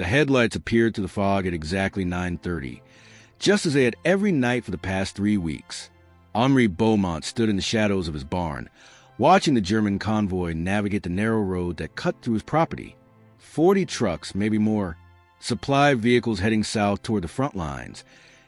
The headlights appeared through the fog at exactly 9:30, just as they had every night for the past 3 weeks. Henri Beaumont stood in the shadows of his barn, watching the German convoy navigate the narrow road that cut through his property. 40 trucks, maybe more, supply vehicles heading south toward the front lines,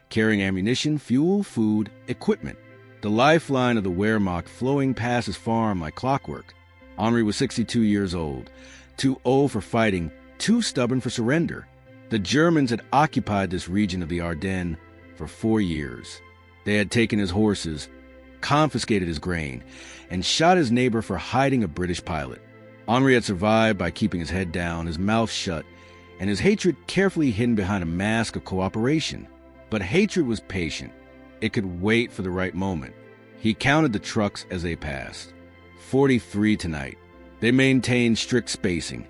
carrying ammunition, fuel, food, equipment. The lifeline of the Wehrmacht flowing past his farm like clockwork. Henri was 62 years old, too old for fighting, too stubborn for surrender. The Germans had occupied this region of the Ardennes for 4 years. They had taken his horses, confiscated his grain, and shot his neighbor for hiding a British pilot. Henri had survived by keeping his head down, his mouth shut, and his hatred carefully hidden behind a mask of cooperation. But hatred was patient. It could wait for the right moment. He counted the trucks as they passed. 43 tonight. They maintained strict spacing,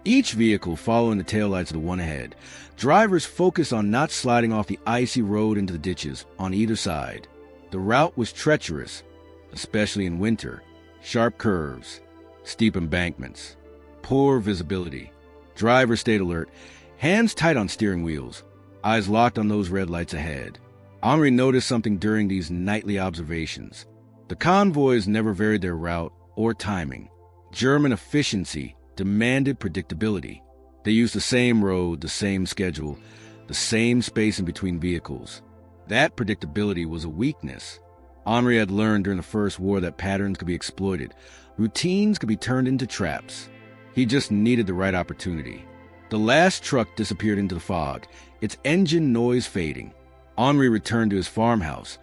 each vehicle following the taillights of the one ahead. Drivers focused on not sliding off the icy road into the ditches on either side. The route was treacherous, especially in winter. Sharp curves, steep embankments, poor visibility. Drivers stayed alert, hands tight on steering wheels, eyes locked on those red lights ahead. Henri noticed something during these nightly observations. The convoys never varied their route or timing. German efficiency demanded predictability. They used the same road, the same schedule, the same spacing between vehicles. That predictability was a weakness. Henri had learned during the First War that patterns could be exploited. Routines could be turned into traps. He just needed the right opportunity. The last truck disappeared into the fog, its engine noise fading. Henri returned to his farmhouse,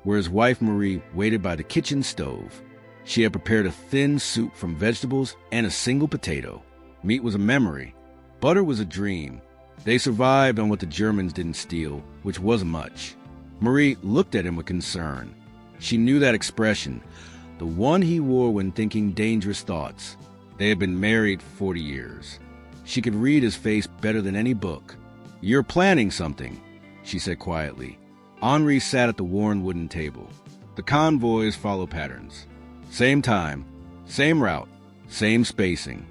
where his wife Marie waited by the kitchen stove. She had prepared a thin soup from vegetables and a single potato. Meat was a memory. Butter was a dream. They survived on what the Germans didn't steal, which wasn't much. Marie looked at him with concern. She knew that expression, the one he wore when thinking dangerous thoughts. They had been married 40 years. She could read his face better than any book. "You're planning something," she said quietly. Henri sat at the worn wooden table. The convoys follow patterns. Same time, same route, same spacing.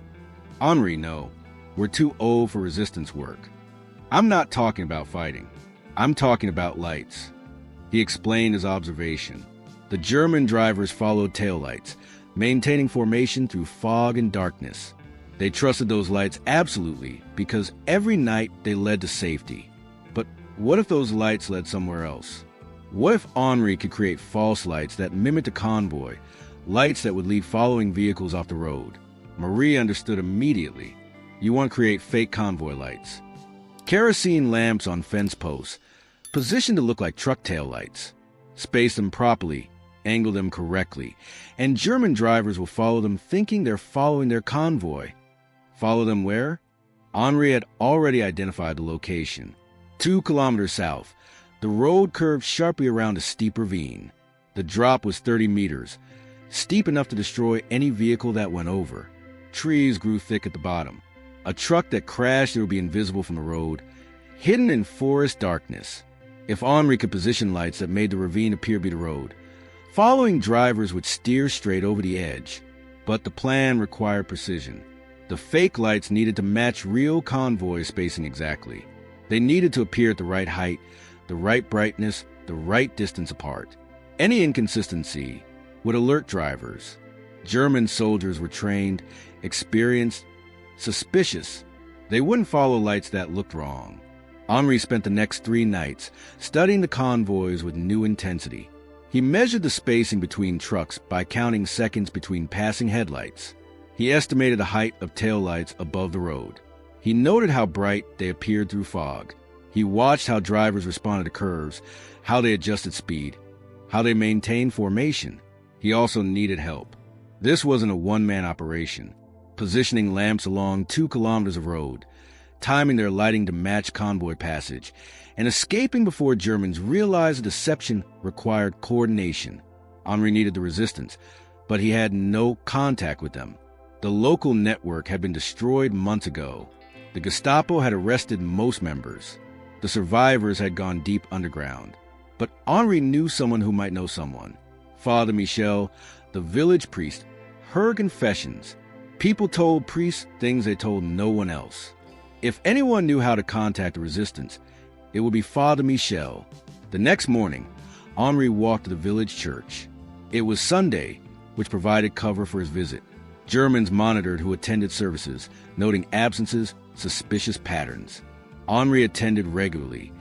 Henri, no, we're too old for resistance work. I'm not talking about fighting. I'm talking about lights. He explained his observation. The German drivers followed taillights, maintaining formation through fog and darkness. They trusted those lights absolutely because every night they led to safety. But what if those lights led somewhere else? What if Henri could create false lights that mimicked a convoy, lights that would lead following vehicles off the road? Marie understood immediately. You want to create fake convoy lights. Kerosene lamps on fence posts, positioned to look like truck tail lights. Space them properly, angle them correctly, and German drivers will follow them thinking they're following their convoy. Follow them where? Henri had already identified the location. 2 kilometers south, the road curved sharply around a steep ravine. The drop was 30 meters, steep enough to destroy any vehicle that went over. Trees grew thick at the bottom. A truck that crashed would be invisible from the road, hidden in forest darkness. If Henri could position lights that made the ravine appear to be the road, following drivers would steer straight over the edge. But the plan required precision. The fake lights needed to match real convoy spacing exactly. They needed to appear at the right height, the right brightness, the right distance apart. Any inconsistency would alert drivers. German soldiers were trained, experienced, suspicious. They wouldn't follow lights that looked wrong. Henri spent the next 3 nights studying the convoys with new intensity. He measured the spacing between trucks by counting seconds between passing headlights. He estimated the height of taillights above the road. He noted how bright they appeared through fog. He watched how drivers responded to curves, how they adjusted speed, how they maintained formation. He also needed help. This wasn't a one-man operation. Positioning lamps along 2 kilometers of road, timing their lighting to match convoy passage, and escaping before Germans realized the deception required coordination. Henri needed the resistance, but he had no contact with them. The local network had been destroyed months ago. The Gestapo had arrested most members. The survivors had gone deep underground. But Henri knew someone who might know someone. Father Michel, the village priest, heard confessions. People told priests things they told no one else. If anyone knew how to contact the resistance, it would be Father Michel. The next morning, Henri walked to the village church. It was Sunday, which provided cover for his visit. Germans monitored who attended services, noting absences, suspicious patterns. Henri attended regularly,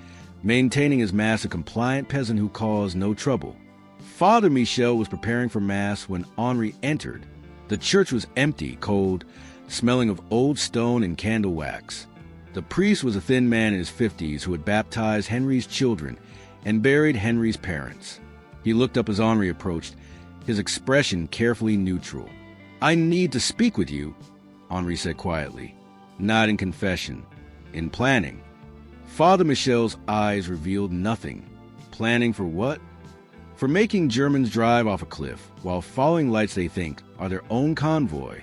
maintaining his mask a compliant peasant who caused no trouble. Father Michel was preparing for Mass when Henri entered. The church was empty, cold, smelling of old stone and candle wax. The priest was a thin man in his 50s who had baptized Henri's children and buried Henri's parents. He looked up as Henri approached, his expression carefully neutral. "I need to speak with you," Henri said quietly. "Not in confession. In planning." Father Michel's eyes revealed nothing. Planning for what? For making Germans drive off a cliff while following lights they think are their own convoy.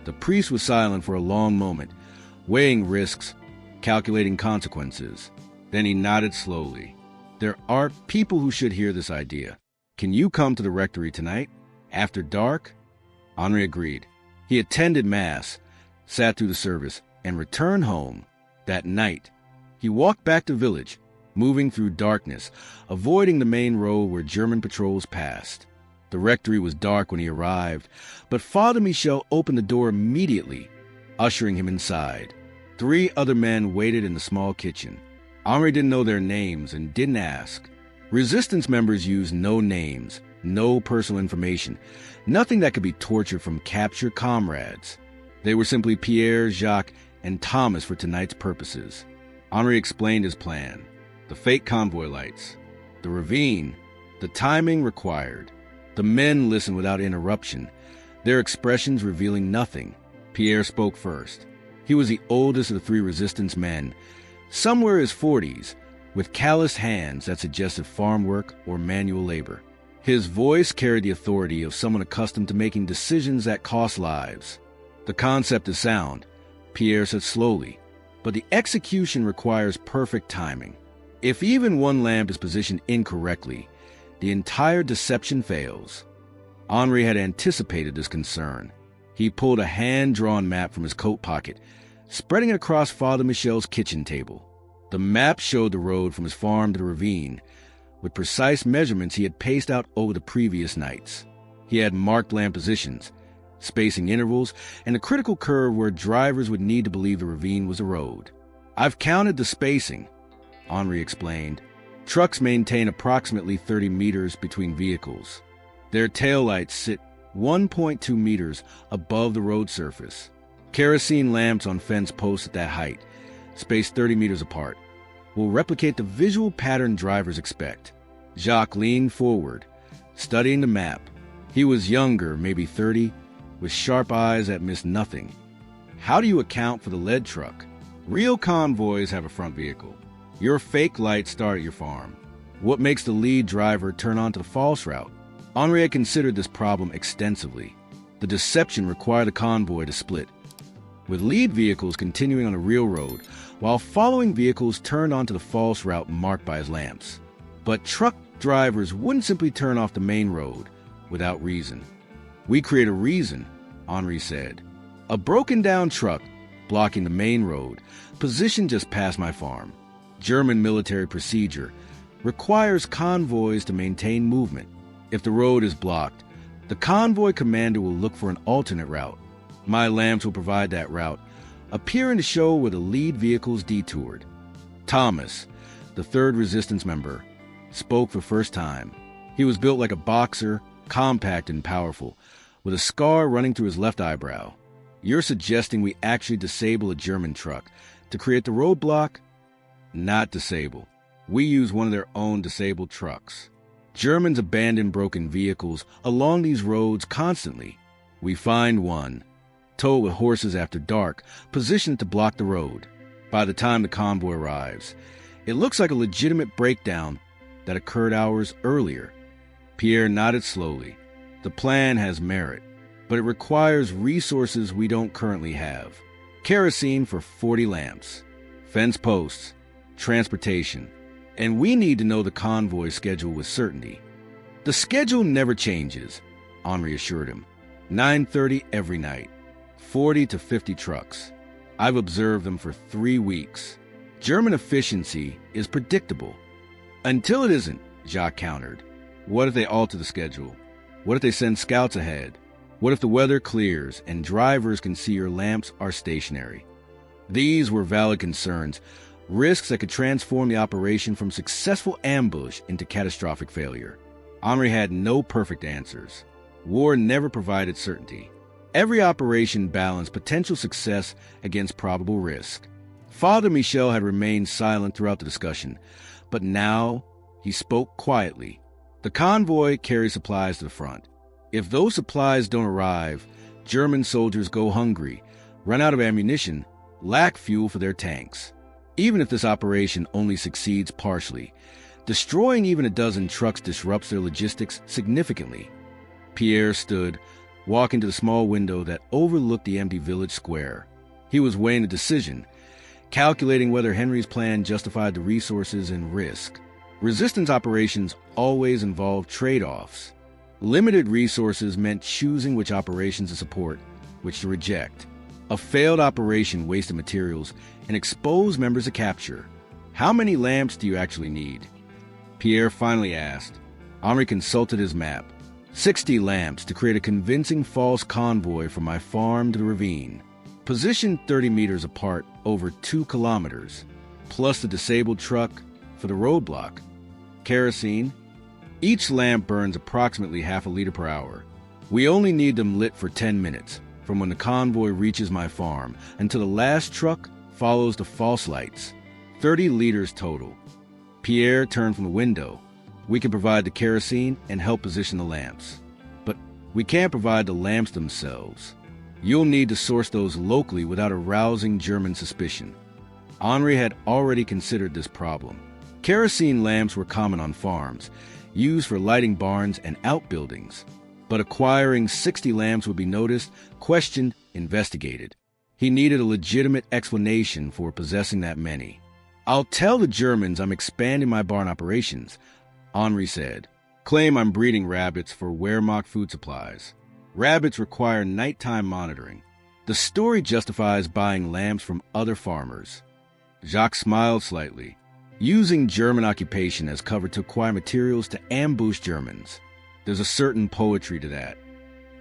The priest was silent for a long moment, weighing risks, calculating consequences. Then he nodded slowly. "There are people who should hear this idea. Can you come to the rectory tonight? After dark?" Henri agreed. He attended Mass, sat through the service, and returned home. That night, he walked back to the village, moving through darkness, avoiding the main road where German patrols passed. The rectory was dark when he arrived, but Father Michel opened the door immediately, ushering him inside. 3 other men waited in the small kitchen. Henri didn't know their names and didn't ask. Resistance members used no names, no personal information, nothing that could be tortured from captured comrades. They were simply Pierre, Jacques, and Thomas for tonight's purposes. Henri explained his plan. The fake convoy lights, the ravine, the timing required. The men listened without interruption, their expressions revealing nothing. Pierre spoke first. He was the oldest of the 3 resistance men, somewhere in his 40s, with calloused hands that suggested farm work or manual labor. His voice carried the authority of someone accustomed to making decisions that cost lives. "The concept is sound," Pierre said slowly, "but the execution requires perfect timing. If even one lamp is positioned incorrectly, the entire deception fails." Henri had anticipated this concern. He pulled a hand-drawn map from his coat pocket, spreading it across Father Michel's kitchen table. The map showed the road from his farm to the ravine, with precise measurements he had paced out over the previous nights. He had marked lamp positions, spacing intervals, and a critical curve where drivers would need to believe the ravine was a road. "I've counted the spacing," Henri explained. "Trucks maintain approximately 30 meters between vehicles. Their taillights sit 1.2 meters above the road surface. Kerosene lamps on fence posts at that height, spaced 30 meters apart, will replicate the visual pattern drivers expect." Jacques leaned forward, studying the map. He was younger, maybe 30, with sharp eyes that missed nothing. "How do you account for the lead truck? Real convoys have a front vehicle. Your fake lights start at your farm. What makes the lead driver turn onto the false route?" Henri had considered this problem extensively. The deception required the convoy to split, with lead vehicles continuing on a real road, while following vehicles turned onto the false route marked by his lamps. But truck drivers wouldn't simply turn off the main road without reason. "We create a reason," Henri said. "A broken-down truck blocking the main road, positioned just past my farm. German military procedure requires convoys to maintain movement. If the road is blocked, the convoy commander will look for an alternate route. My lamps will provide that route, appearing to show where the lead vehicles detoured." Thomas, the 3rd resistance member, spoke for first time. He was built like a boxer, compact and powerful, with a scar running through his left eyebrow. "You're suggesting we actually disable a German truck to create the roadblock?" "Not disable. We use one of their own disabled trucks. Germans abandon broken vehicles along these roads constantly. We find one, towed with horses after dark, positioned to block the road. By the time the convoy arrives, it looks like a legitimate breakdown that occurred hours earlier." Pierre nodded slowly. "The plan has merit, but it requires resources we don't currently have. Kerosene for 40 lamps, fence posts, transportation, and we need to know the convoy schedule with certainty." "The schedule never changes," Henri assured him. 9:30 every night, 40 to 50 trucks. I've observed them for 3 weeks. German efficiency is predictable. Until it isn't, Jacques countered. What if they alter the schedule? What if they send scouts ahead? What if the weather clears and drivers can see your lamps are stationary? These were valid concerns, risks that could transform the operation from successful ambush into catastrophic failure. Henri had no perfect answers. War never provided certainty. Every operation balanced potential success against probable risk. Father Michel had remained silent throughout the discussion, but now he spoke quietly. The convoy carries supplies to the front. If those supplies don't arrive, German soldiers go hungry, run out of ammunition, lack fuel for their tanks. Even if this operation only succeeds partially, destroying even a dozen trucks disrupts their logistics significantly. Pierre stood, walking to the small window that overlooked the empty village square. He was weighing a decision, calculating whether Henry's plan justified the resources and risk. Resistance operations always involve trade-offs. Limited resources meant choosing which operations to support, which to reject. A failed operation wasted materials and exposed members to capture. How many lamps do you actually need? Pierre finally asked. Henri consulted his map. 60 lamps to create a convincing false convoy from my farm to the ravine. Positioned 30 meters apart over 2 kilometers, plus the disabled truck for the roadblock. Kerosene. Each lamp burns approximately half a liter per hour. We only need them lit for 10 minutes, from when the convoy reaches my farm until the last truck follows the false lights. 30 liters total. Pierre turned from the window. We can provide the kerosene and help position the lamps. But we can't provide the lamps themselves. You'll need to source those locally without arousing German suspicion. Henri had already considered this problem. Kerosene lamps were common on farms, used for lighting barns and outbuildings. But acquiring 60 lamps would be noticed, questioned, investigated. He needed a legitimate explanation for possessing that many. I'll tell the Germans I'm expanding my barn operations, Henri said. Claim I'm breeding rabbits for Wehrmacht food supplies. Rabbits require nighttime monitoring. The story justifies buying lambs from other farmers. Jacques smiled slightly, using German occupation as cover to acquire materials to ambush Germans. There's a certain poetry to that.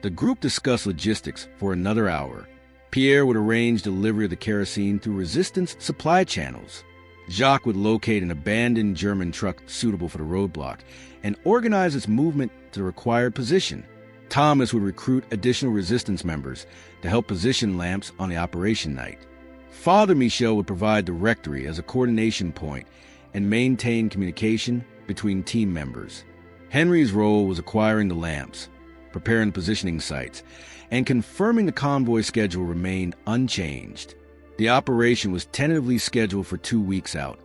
The group discussed logistics for another hour. Pierre would arrange delivery of the kerosene through resistance supply channels. Jacques would locate an abandoned German truck suitable for the roadblock and organize its movement to the required position. Thomas would recruit additional resistance members to help position lamps on the operation night. Father Michel would provide the rectory as a coordination point and maintain communication between team members. Henry's role was acquiring the lamps, preparing positioning sites, and confirming the convoy schedule remained unchanged. The operation was tentatively scheduled for 2 weeks out,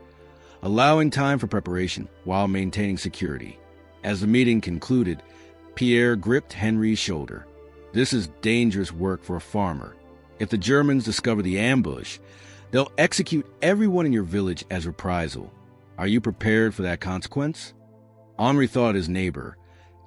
allowing time for preparation while maintaining security. As the meeting concluded, Pierre gripped Henry's shoulder. This is dangerous work for a farmer. If the Germans discover the ambush, they'll execute everyone in your village as reprisal. Are you prepared for that consequence? Henri thought of his neighbor,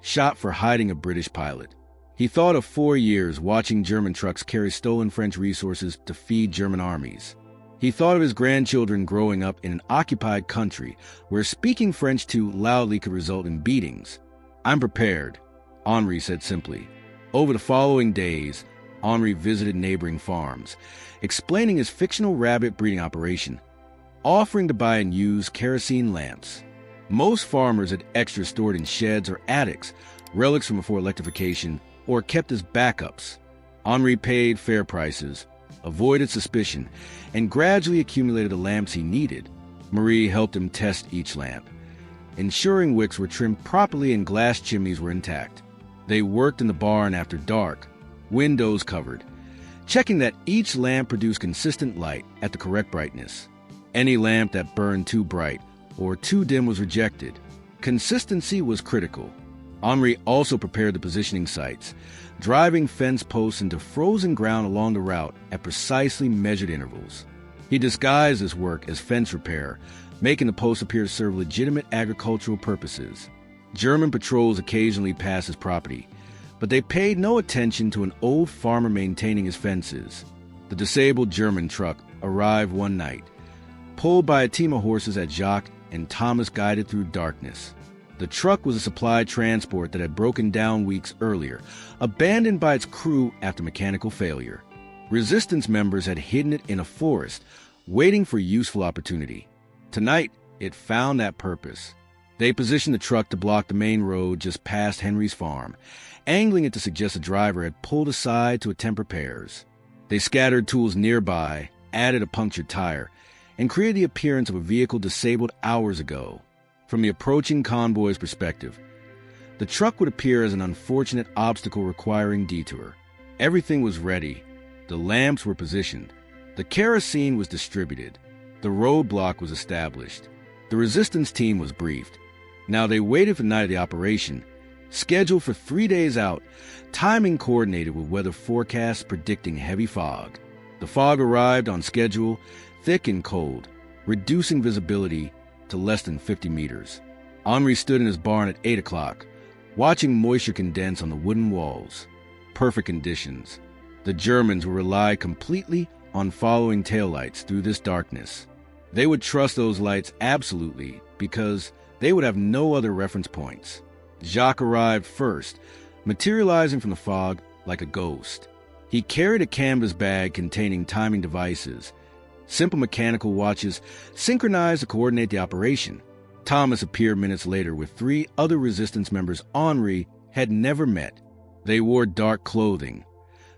shot for hiding a British pilot. He thought of 4 years watching German trucks carry stolen French resources to feed German armies. He thought of his grandchildren growing up in an occupied country where speaking French too loudly could result in beatings. I'm prepared, Henri said simply. Over the following days, Henri visited neighboring farms, explaining his fictional rabbit breeding operation, offering to buy and use kerosene lamps. Most farmers had extras stored in sheds or attics, relics from before electrification, or kept as backups. Henri paid fair prices, avoided suspicion, and gradually accumulated the lamps he needed. Marie helped him test each lamp, ensuring wicks were trimmed properly and glass chimneys were intact. They worked in the barn after dark, windows covered, checking that each lamp produced consistent light at the correct brightness. Any lamp that burned too bright or too dim was rejected. Consistency was critical. Henri also prepared the positioning sites, driving fence posts into frozen ground along the route at precisely measured intervals. He disguised his work as fence repair, making the posts appear to serve legitimate agricultural purposes. German patrols occasionally passed his property, but they paid no attention to an old farmer maintaining his fences. The disabled German truck arrived one night, pulled by a team of horses that Jacques and Thomas guided through darkness. The truck was a supply transport that had broken down weeks earlier, abandoned by its crew after mechanical failure. Resistance members had hidden it in a forest, waiting for useful opportunity. Tonight, it found that purpose. They positioned the truck to block the main road just past Henry's farm, angling it to suggest the driver had pulled aside to attempt repairs. They scattered tools nearby, added a punctured tire, and created the appearance of a vehicle disabled hours ago. From the approaching convoy's perspective, the truck would appear as an unfortunate obstacle requiring detour. Everything was ready. The lamps were positioned. The kerosene was distributed. The roadblock was established. The resistance team was briefed. Now they waited for the night of the operation, scheduled for 3 days out, timing coordinated with weather forecasts predicting heavy fog. The fog arrived on schedule, thick and cold, reducing visibility to less than 50 meters. Henri stood in his barn at 8 o'clock, watching moisture condense on the wooden walls. Perfect conditions. The Germans would rely completely on following taillights through this darkness. They would trust those lights absolutely because they would have no other reference points. Jacques arrived first, materializing from the fog like a ghost. He carried a canvas bag containing timing devices, simple mechanical watches synchronized to coordinate the operation. Thomas appeared minutes later with 3 other resistance members Henri had never met. They wore dark clothing,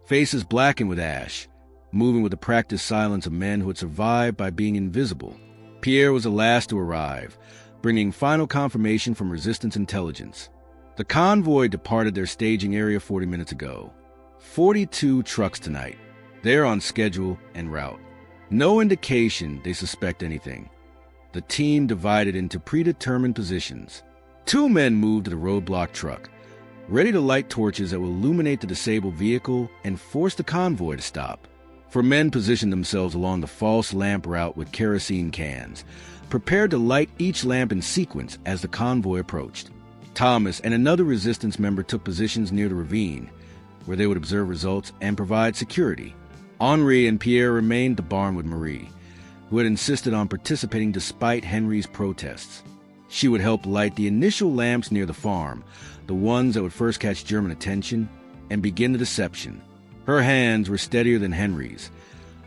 faces blackened with ash, moving with the practiced silence of men who had survived by being invisible. Pierre was the last to arrive, bringing final confirmation from resistance intelligence. The convoy departed their staging area 40 minutes ago. 42 trucks tonight. They're on schedule en route. No indication they suspect anything. The team divided into predetermined positions. 2 men moved to the roadblock truck, ready to light torches that will illuminate the disabled vehicle and force the convoy to stop. 4 men positioned themselves along the false lamp route with kerosene cans, prepared to light each lamp in sequence as the convoy approached. Thomas and another resistance member took positions near the ravine, where they would observe results and provide security. Henri and Pierre remained at the barn with Marie, who had insisted on participating despite Henry's protests. She would help light the initial lamps near the farm, the ones that would first catch German attention and begin the deception. Her hands were steadier than Henry's,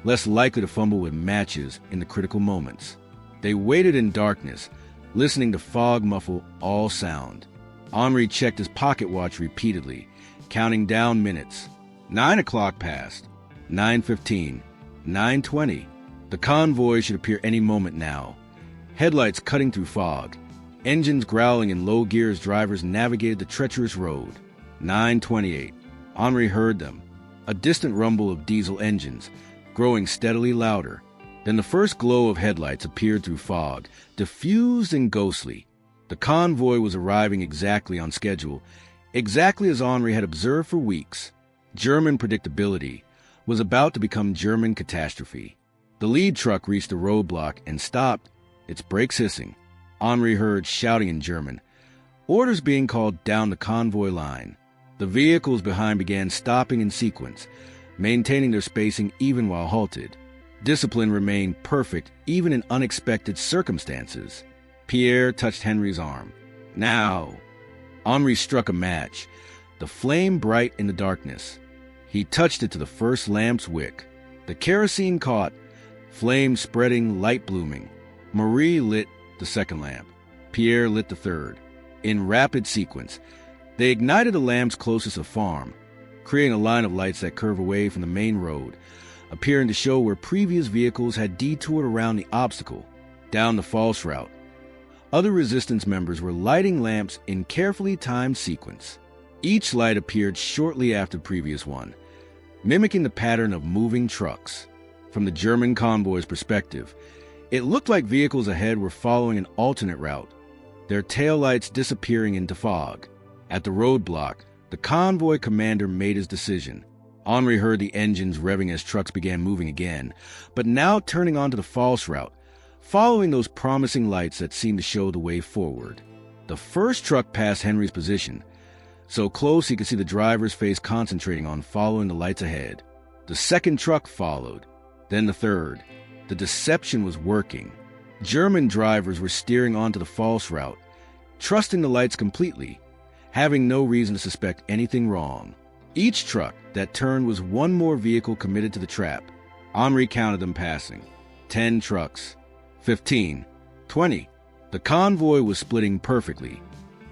less likely to fumble with matches in the critical moments. They waited in darkness, listening to fog muffle all sound. Henri checked his pocket watch repeatedly, counting down minutes. 9 o'clock passed. 9:15. 9:20. The convoy should appear any moment now. Headlights cutting through fog. Engines growling in low gear as drivers navigated the treacherous road. 9:28. Henri heard them. A distant rumble of diesel engines, growing steadily louder. Then the first glow of headlights appeared through fog, diffused and ghostly. The convoy was arriving exactly on schedule, exactly as Henri had observed for weeks. German predictability was about to become German catastrophe. The lead truck reached the roadblock and stopped, its brakes hissing. Henri heard shouting in German, orders being called down the convoy line. The vehicles behind began stopping in sequence, maintaining their spacing even while halted. Discipline remained perfect even in unexpected circumstances. Pierre touched Henry's arm. Now! Henri struck a match, the flame bright in the darkness. He touched it to the first lamp's wick. The kerosene caught, flame spreading, light blooming. Marie lit the second lamp. Pierre lit the third. In rapid sequence, they ignited the lamps closest to the farm, creating a line of lights that curve away from the main road, appearing to show where previous vehicles had detoured around the obstacle, down the false route. Other resistance members were lighting lamps in carefully timed sequence. Each light appeared shortly after the previous one, mimicking the pattern of moving trucks. From the German convoy's perspective, it looked like vehicles ahead were following an alternate route, their taillights disappearing into fog. At the roadblock, the convoy commander made his decision. Henri heard the engines revving as trucks began moving again, but now turning onto the false route, following those promising lights that seemed to show the way forward. The first truck passed Henry's position, so close he could see the driver's face concentrating on following the lights ahead. The second truck followed, then the third. The deception was working. German drivers were steering onto the false route, trusting the lights completely, having no reason to suspect anything wrong. Each truck that turned was one more vehicle committed to the trap. Henri counted them passing. 10 trucks. 15. 20. The convoy was splitting perfectly,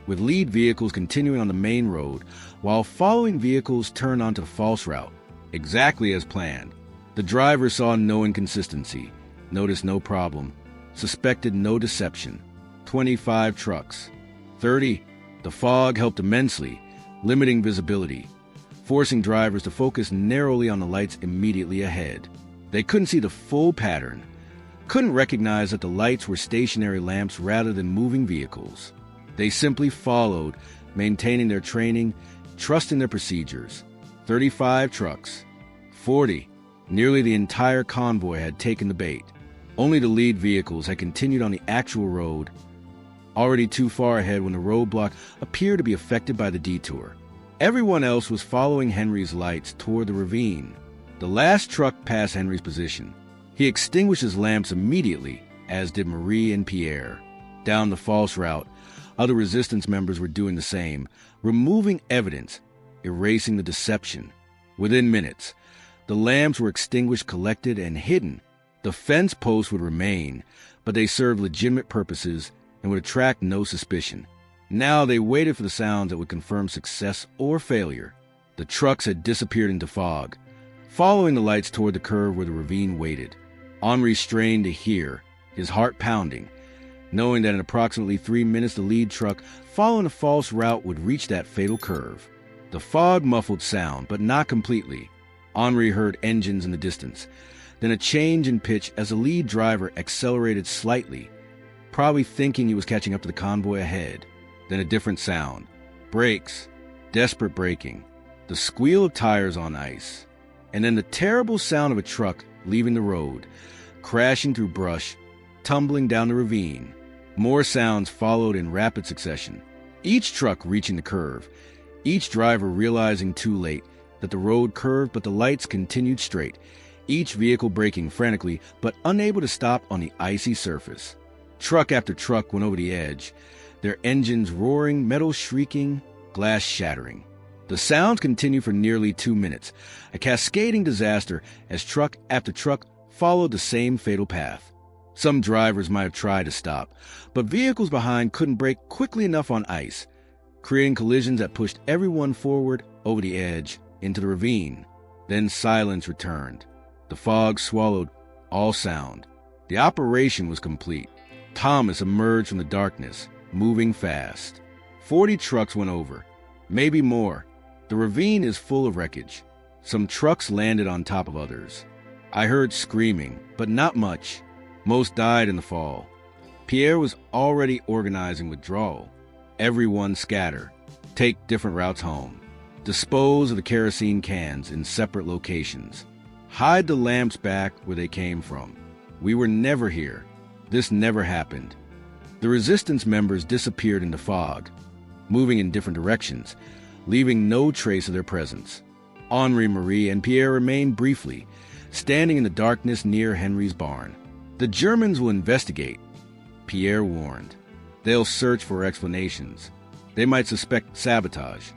with lead vehicles continuing on the main road, while following vehicles turned onto the false route, exactly as planned. The driver saw no inconsistency, noticed no problem, suspected no deception. 25 trucks. 30. The fog helped immensely, limiting visibility, forcing drivers to focus narrowly on the lights immediately ahead. They couldn't see the full pattern, couldn't recognize that the lights were stationary lamps rather than moving vehicles. They simply followed, maintaining their training, trusting their procedures. 35 trucks. 40. Nearly the entire convoy had taken the bait. Only the lead vehicles had continued on the actual road, already too far ahead when the roadblock appeared to be affected by the detour. Everyone else was following Henry's lights toward the ravine. The last truck passed Henry's position. He extinguished his lamps immediately, as did Marie and Pierre. Down the false route, other resistance members were doing the same, removing evidence, erasing the deception. Within minutes, the lamps were extinguished, collected, and hidden. The fence posts would remain, but they served legitimate purposes and would attract no suspicion. Now they waited for the sounds that would confirm success or failure. The trucks had disappeared into fog, following the lights toward the curve where the ravine waited. Henri strained to hear, his heart pounding, knowing that in approximately 3 minutes the lead truck following the false route would reach that fatal curve. The fog muffled sound, but not completely. Henri heard engines in the distance, then a change in pitch as the lead driver accelerated slightly, probably thinking he was catching up to the convoy ahead. Then a different sound. Brakes. Desperate braking. The squeal of tires on ice. And then the terrible sound of a truck leaving the road, crashing through brush, tumbling down the ravine. More sounds followed in rapid succession, each truck reaching the curve, each driver realizing too late that the road curved but the lights continued straight, each vehicle braking frantically but unable to stop on the icy surface. Truck after truck went over the edge, their engines roaring, metal shrieking, glass shattering. The sounds continued for nearly 2 minutes, a cascading disaster as truck after truck followed the same fatal path. Some drivers might have tried to stop, but vehicles behind couldn't brake quickly enough on ice, creating collisions that pushed everyone forward over the edge into the ravine. Then silence returned. The fog swallowed all sound. The operation was complete. Thomas emerged from the darkness, moving fast. 40 trucks went over, maybe more. The ravine is full of wreckage. Some trucks landed on top of others. I heard screaming, but not much. Most died in the fall. Pierre was already organizing withdrawal. Everyone scatter, take different routes home. Dispose of the kerosene cans in separate locations. Hide the lamps back where they came from. We were never here. This never happened. The resistance members disappeared in the fog, moving in different directions, leaving no trace of their presence. Henri, Marie, and Pierre remained briefly, standing in the darkness near Henry's barn. The Germans will investigate, Pierre warned. They'll search for explanations. They might suspect sabotage.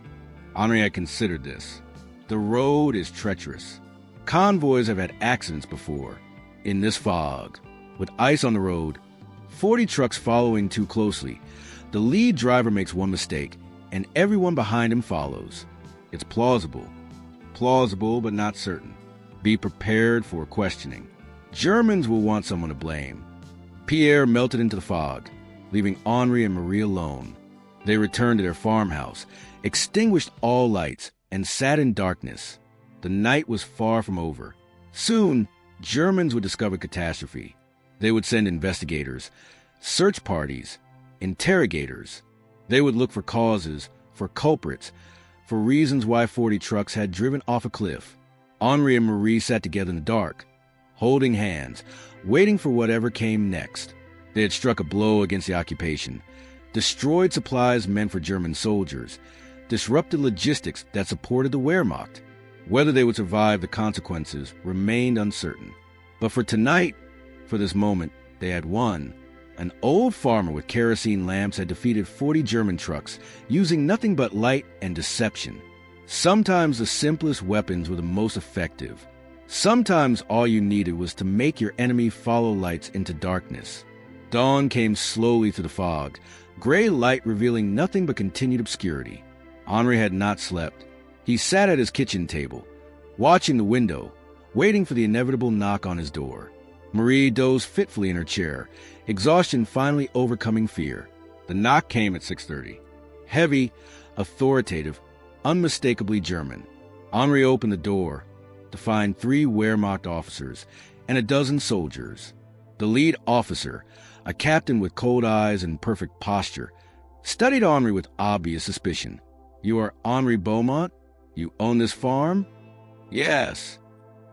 Henri had considered this. The road is treacherous. Convoys have had accidents before. In this fog, with ice on the road, 40 trucks following too closely, the lead driver makes one mistake, and everyone behind him follows. It's plausible. Plausible, but not certain. Be prepared for questioning. Germans will want someone to blame. Pierre melted into the fog, leaving Henri and Marie alone. They returned to their farmhouse, extinguished all lights, and sat in darkness. The night was far from over. Soon, Germans would discover catastrophe. They would send investigators, search parties, interrogators. They would look for causes, for culprits, for reasons why 40 trucks had driven off a cliff. Henri and Marie sat together in the dark, holding hands, waiting for whatever came next. They had struck a blow against the occupation, destroyed supplies meant for German soldiers, disrupted logistics that supported the Wehrmacht. Whether they would survive the consequences remained uncertain. But for tonight, for this moment, they had won. An old farmer with kerosene lamps had defeated 40 German trucks using nothing but light and deception. Sometimes the simplest weapons were the most effective. Sometimes all you needed was to make your enemy follow lights into darkness. Dawn came slowly through the fog, gray light revealing nothing but continued obscurity. Henri had not slept. He sat at his kitchen table, watching the window, waiting for the inevitable knock on his door. Marie dozed fitfully in her chair, exhaustion finally overcoming fear. The knock came at 6:30. Heavy, authoritative, unmistakably German. Henri opened the door to find 3 Wehrmacht officers and a dozen soldiers. The lead officer, a captain with cold eyes and perfect posture, studied Henri with obvious suspicion. "You are Henri Beaumont? You own this farm?" "Yes."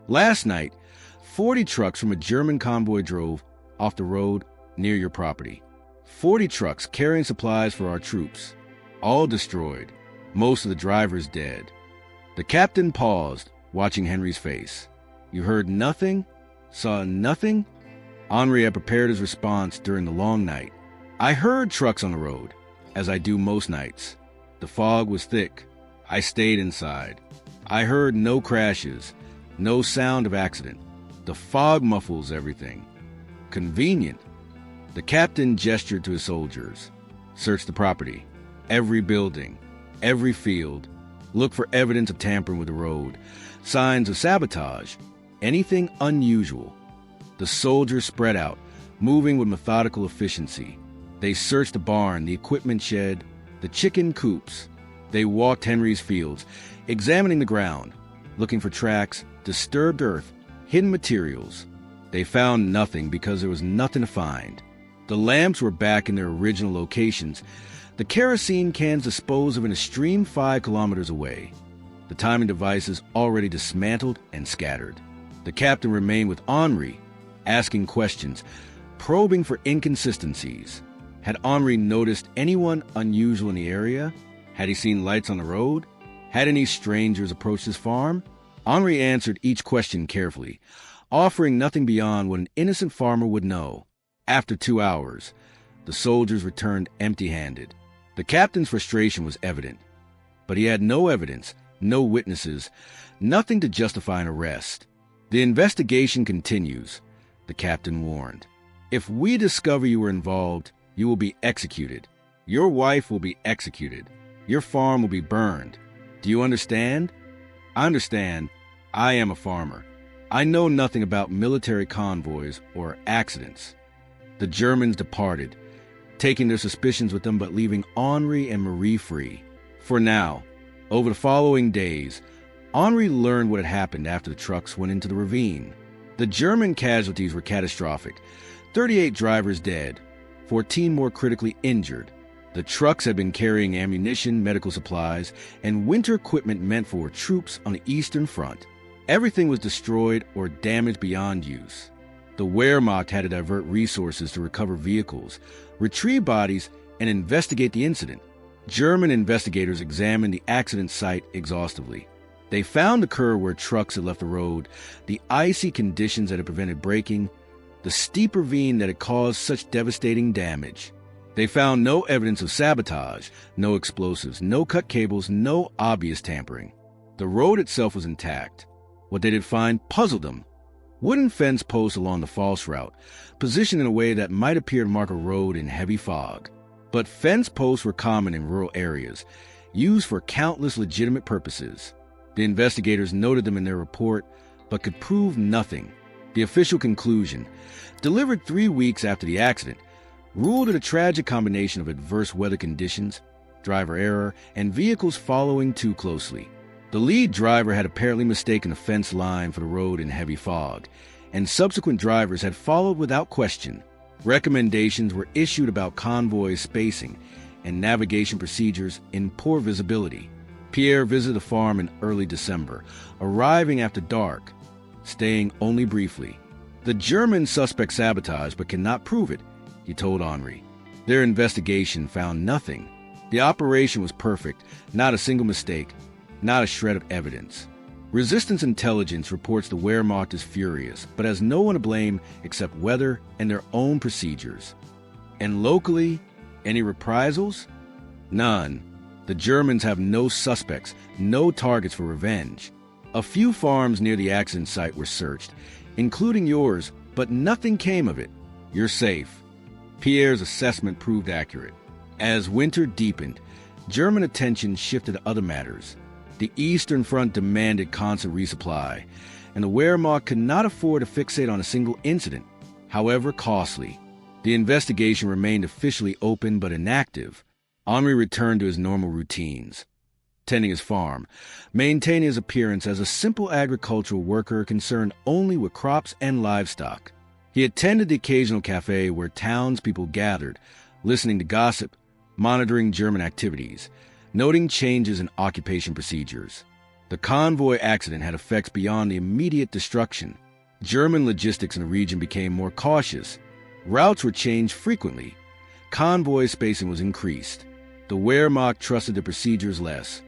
"Last night, 40 trucks from a German convoy drove off the road near your property. 40 trucks carrying supplies for our troops. All destroyed. Most of the drivers dead." The captain paused, watching Henry's face. "You heard nothing? Saw nothing?" Henri had prepared his response during the long night. "I heard trucks on the road, as I do most nights. The fog was thick. I stayed inside. I heard no crashes, no sound of accident. The fog muffles everything. Convenient." The captain gestured to his soldiers. "Search the property. Every building. Every field. Look for evidence of tampering with the road. Signs of sabotage. Anything unusual." The soldiers spread out, moving with methodical efficiency. They searched the barn, the equipment shed, the chicken coops. They walked Henry's fields, examining the ground, looking for tracks, disturbed earth, hidden materials. They found nothing because there was nothing to find. The lamps were back in their original locations, the kerosene cans disposed of in a stream 5 kilometers away, the timing devices already dismantled and scattered. The captain remained with Henri, asking questions, probing for inconsistencies. Had Henri noticed anyone unusual in the area? Had he seen lights on the road? Had any strangers approached his farm? Henri answered each question carefully, offering nothing beyond what an innocent farmer would know. After 2 hours, the soldiers returned empty-handed. The captain's frustration was evident, but he had no evidence, no witnesses, nothing to justify an arrest. "The investigation continues," the captain warned. "If we discover you were involved, you will be executed. Your wife will be executed. Your farm will be burned. Do you understand?" "I understand. I am a farmer. I know nothing about military convoys or accidents." The Germans departed, taking their suspicions with them but leaving Henri and Marie free. For now, over the following days, Henri learned what had happened after the trucks went into the ravine. The German casualties were catastrophic. 38 drivers dead, 14 more critically injured. The trucks had been carrying ammunition, medical supplies, and winter equipment meant for troops on the Eastern Front. Everything was destroyed or damaged beyond use. The Wehrmacht had to divert resources to recover vehicles, retrieve bodies, and investigate the incident. German investigators examined the accident site exhaustively. They found the curve where trucks had left the road, the icy conditions that had prevented braking, the steep ravine that had caused such devastating damage. They found no evidence of sabotage, no explosives, no cut cables, no obvious tampering. The road itself was intact. What they did find puzzled them. Wooden fence posts along the false route, positioned in a way that might appear to mark a road in heavy fog. But fence posts were common in rural areas, used for countless legitimate purposes. The investigators noted them in their report, but could prove nothing. The official conclusion, delivered 3 weeks after the accident, ruled it a tragic combination of adverse weather conditions, driver error, and vehicles following too closely. The lead driver had apparently mistaken a fence line for the road in heavy fog, and subsequent drivers had followed without question. Recommendations were issued about convoy spacing and navigation procedures in poor visibility. Pierre visited the farm in early December, arriving after dark, staying only briefly. The Germans suspect sabotage but cannot prove it, he told Henri. Their investigation found nothing. The operation was perfect, not a single mistake, not a shred of evidence. Resistance intelligence reports the Wehrmacht is furious, but has no one to blame except weather and their own procedures. And locally, any reprisals? None. The Germans have no suspects, no targets for revenge. A few farms near the accident site were searched, including yours, but nothing came of it. You're safe. Pierre's assessment proved accurate. As winter deepened, German attention shifted to other matters. The Eastern Front demanded constant resupply, and the Wehrmacht could not afford to fixate on a single incident, however costly. The investigation remained officially open but inactive. Henri returned to his normal routines, tending his farm, maintaining his appearance as a simple agricultural worker concerned only with crops and livestock. He attended the occasional cafe where townspeople gathered, listening to gossip, monitoring German activities, noting changes in occupation procedures. The convoy accident had effects beyond the immediate destruction. German logistics in the region became more cautious. Routes were changed frequently. Convoy spacing was increased. The Wehrmacht trusted the procedures less,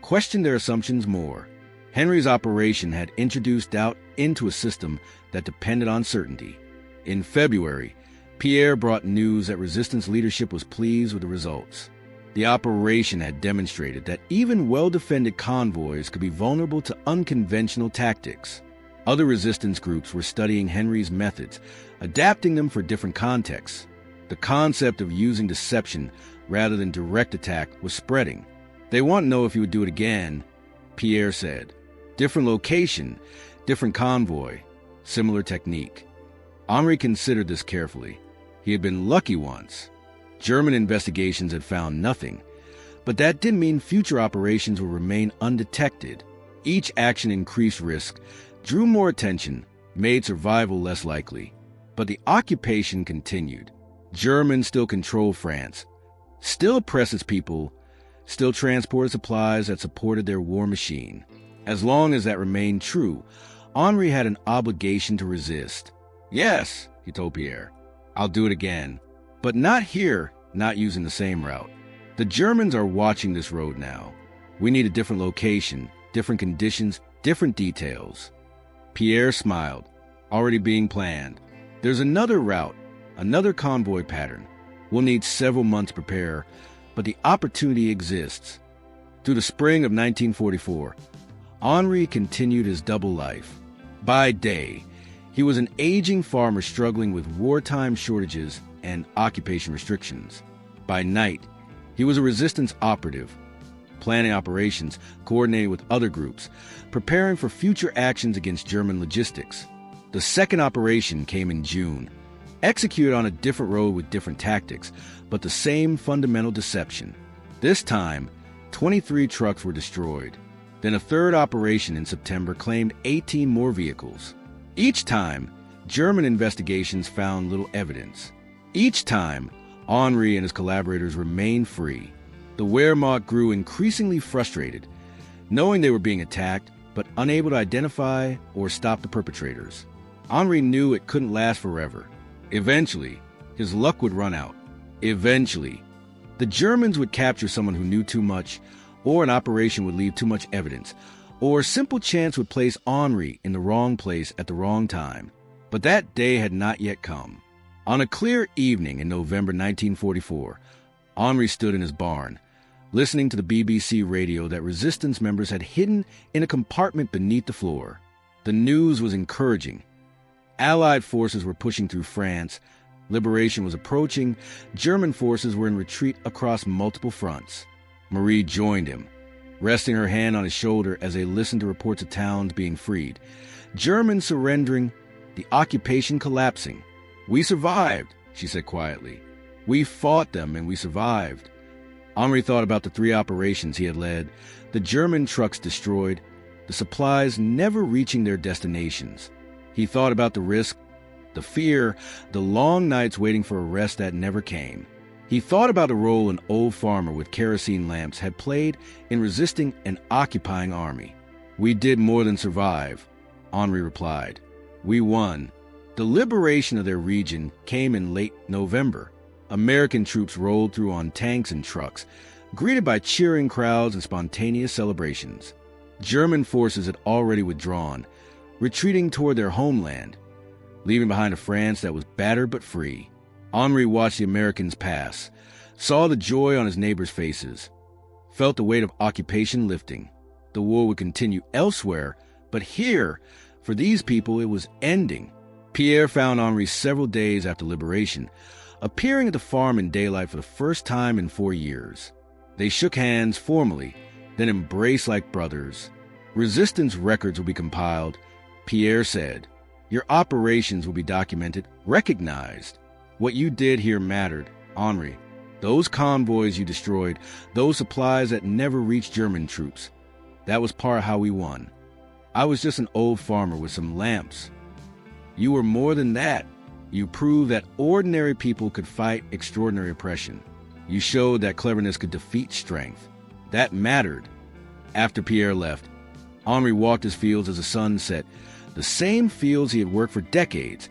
questioned their assumptions more. Henry's operation had introduced doubt into a system that depended on certainty. In February, Pierre brought news that resistance leadership was pleased with the results. The operation had demonstrated that even well-defended convoys could be vulnerable to unconventional tactics. Other resistance groups were studying Henry's methods, adapting them for different contexts. The concept of using deception rather than direct attack was spreading. They want to know if he would do it again, Pierre said. Different location, different convoy, similar technique. Henri considered this carefully. He had been lucky once. German investigations had found nothing, but that didn't mean future operations would remain undetected. Each action increased risk, drew more attention, made survival less likely. But the occupation continued. Germans still controlled France, still oppressed its people, still transported supplies that supported their war machine. As long as that remained true, Henri had an obligation to resist. Yes, he told Pierre, I'll do it again. But not here, not using the same route. The Germans are watching this road now. We need a different location, different conditions, different details. Pierre smiled, already being planned. There's another route, another convoy pattern. We'll need several months to prepare, but the opportunity exists. Through the spring of 1944, Henri continued his double life. By day, he was an aging farmer struggling with wartime shortages and occupation restrictions. By night, he was a resistance operative, planning operations, coordinating with other groups, preparing for future actions against German logistics. The second operation came in June, executed on a different road with different tactics, but the same fundamental deception. This time, 23 trucks were destroyed. Then a third operation in September claimed 18 more vehicles. Each time, German investigations found little evidence. Each time, Henri and his collaborators remained free. The Wehrmacht grew increasingly frustrated, knowing they were being attacked, but unable to identify or stop the perpetrators. Henri knew it couldn't last forever. Eventually, his luck would run out. Eventually, the Germans would capture someone who knew too much, or an operation would leave too much evidence, or simple chance would place Henri in the wrong place at the wrong time. But that day had not yet come. On a clear evening in November 1944, Henri stood in his barn, listening to the BBC radio that resistance members had hidden in a compartment beneath the floor. The news was encouraging. Allied forces were pushing through France, liberation was approaching, German forces were in retreat across multiple fronts. Marie joined him, resting her hand on his shoulder as they listened to reports of towns being freed, Germans surrendering, the occupation collapsing. "We survived," she said quietly. "We fought them and we survived." Henri thought about the 3 operations he had led, the German trucks destroyed, the supplies never reaching their destinations. He thought about the risk, the fear, the long nights waiting for a rest that never came. He thought about the role an old farmer with kerosene lamps had played in resisting an occupying army. "We did more than survive," Henri replied. "We won." The liberation of their region came in late November. American troops rolled through on tanks and trucks, greeted by cheering crowds and spontaneous celebrations. German forces had already withdrawn, retreating toward their homeland, leaving behind a France that was battered but free. Henri watched the Americans pass, saw the joy on his neighbors' faces, felt the weight of occupation lifting. The war would continue elsewhere, but here, for these people, it was ending. Pierre found Henri several days after liberation, appearing at the farm in daylight for the first time in 4 years. They shook hands formally, then embraced like brothers. Resistance records will be compiled, Pierre said. Your operations will be documented, recognized. What you did here mattered, Henri. Those convoys you destroyed, those supplies that never reached German troops. That was part of how we won. I was just an old farmer with some lamps. You were more than that. You proved that ordinary people could fight extraordinary oppression. You showed that cleverness could defeat strength. That mattered. After Pierre left, Henri walked his fields as the sun set, the same fields he had worked for decades,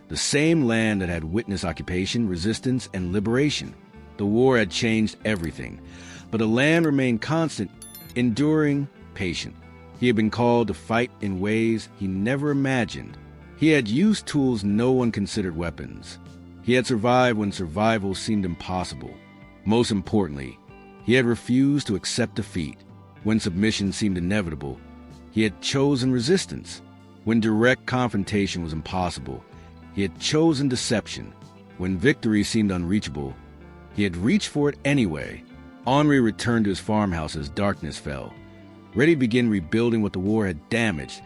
the same land that had witnessed occupation, resistance, and liberation. The war had changed everything, but the land remained constant, enduring, patient. He had been called to fight in ways he never imagined. He had used tools no one considered weapons. He had survived when survival seemed impossible. Most importantly, he had refused to accept defeat. When submission seemed inevitable, he had chosen resistance. When direct confrontation was impossible, he had chosen deception. When victory seemed unreachable, he had reached for it anyway. Henri returned to his farmhouse as darkness fell, ready to begin rebuilding what the war had damaged,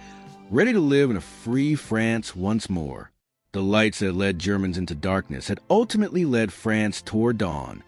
ready to live in a free France once more. The lights that led Germans into darkness had ultimately led France toward dawn.